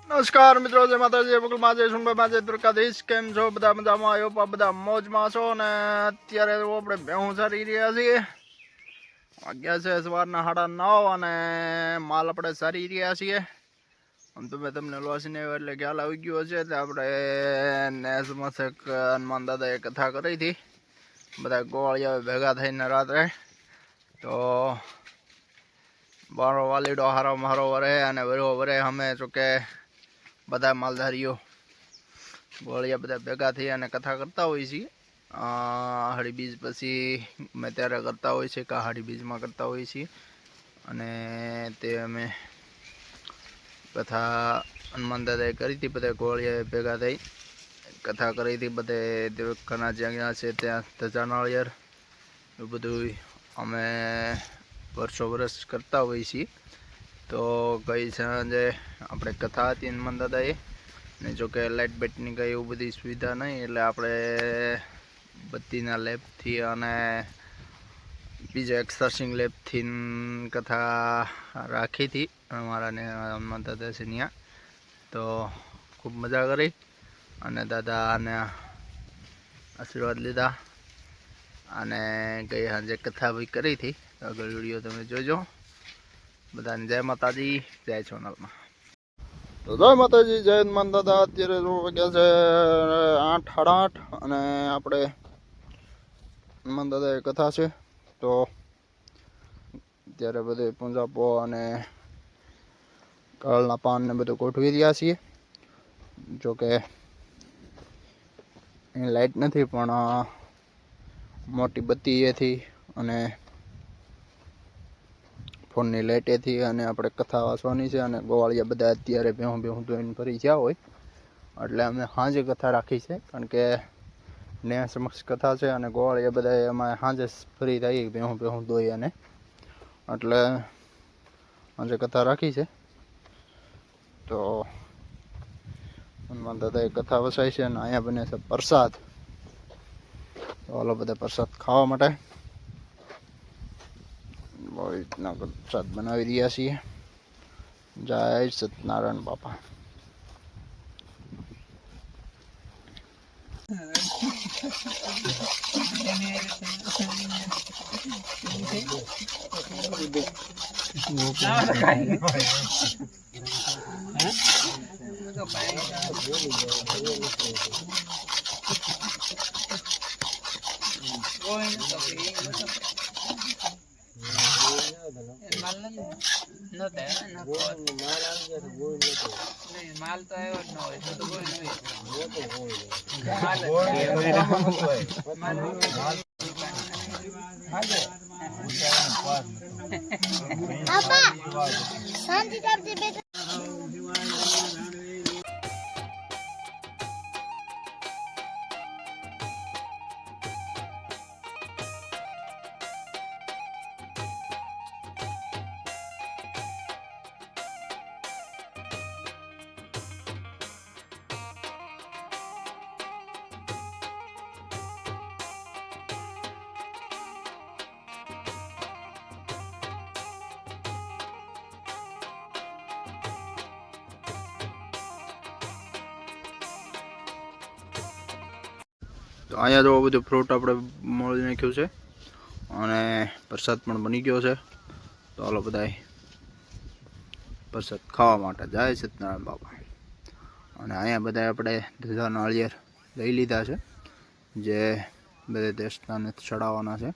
નમસ્કાર મિત્રો, જય માતાજી, બકુલમાં જય સુનભાઈ માં જય દ્વારકાધીશ. કેમ છો બધા? મજામાં આવ્યો? બધા મોજમાં છો ને? અત્યારે આપણે ભેહું સારી રહ્યા છીએ. વાગ્યા છે સવારના 9:30 અને માલ આપણે સારી રહ્યા છીએ. આમ તો મેં તમને લોસીને એટલે ખ્યાલ આવી ગયો છે. તો આપણે નેસમાં હનુમાન દાદાએ કથા કરી હતી, બધા ગોવાળિયા ભેગા થઈને રાત્રે. તો મારો વાલીડો હારો મારો વરે અને વરો વરે અમે જોકે બધા માલધારીઓ ગોળિયા બધા ભેગા થઈ અને કથા કરતા હોય છીએ. આહાડી બીજ પછી અમે ત્યારે કરતા હોય છે કે આહાડી બીજમાં કરતા હોઈએ છીએ. અને તે અમે કથા હનુમાન દાદાએ કરી હતી, બધા ગોળિયા ભેગા થઈ કથા કરી હતી. બધે દેવકાના જ્યાં છે ત્યાં ધજા નાળિયેર એવું બધું અમે વર્ષો વર્ષ કરતા હોઈએ છીએ. તો ગઈ સાંજે આપણે કથા હતી હનુમાન દાદાએ ને જોકે લાઇટ બેટની કંઈ એવું બધી સુવિધા નહીં, એટલે આપણે બત્તીના લેબથી અને બીજા એક્સર્સિંગ લેબથી કથા રાખી હતી અમારાને હનુમાન દાદા છે ત્યાં. તો ખૂબ મજા કરી અને દાદાને આશીર્વાદ લીધા અને ગઈ સાંજે કથા બી કરી હતી. આગળ વિડીયો તમે જોજો. બધાને જય માતાજી, જય સોનલમાં. તો જય માતાજી, જય હનુમાન દાદા. અત્યારે વાગ્યા છે 8:30 અને આપણે હનુમાન દાદાએ કથા છે. તો અત્યારે બધે પૂંજાપો અને કાળના પાન ને બધું ગોઠવી રહ્યા છીએ. જોકે લાઇટ નથી પણ મોટી બત્તી એથી અને ફોનની લાઇટેથી અને આપણે કથા વાંચવાની છે. અને ગોવાળિયા બધા અત્યારે ભેહું ધોઈને ફરી ગયા હોય એટલે અમે સાંજે કથા રાખી છે, કારણ કે ને સમક્ષ કથા છે અને ગોવાળિયા બધા એમાં સાંજે ફરી થાય ભેહું ધોઈ અને એટલે સાંજે કથા રાખી છે. તો હનુમાન દાદાએ કથા વસાય છે અને અહીંયા બને છે પ્રસાદ. તો ઓલો બધા પ્રસાદ ખાવા માટે બહુ રીતના પ્રસાદ બનાવી રહ્યા છીએ. જય સત્યનારાયણ બાપા. માલ તો આવ્યો જ ન હોય તો કોઈ નહીં. શાંતિ તો અહીંયા જો બધું ફ્રૂટ આપણે મળી નાખ્યું છે અને પ્રસાદ પણ બની ગયો છે. તો હાલો બધા પ્રસાદ ખાવા માટે. જય સત્યનારાયણ બાપા. અને અહીંયા બધા આપણે ધજા નાળિયેર લઈ લીધા છે, જે બધે દેવસ્થાને ચડાવવાના છે.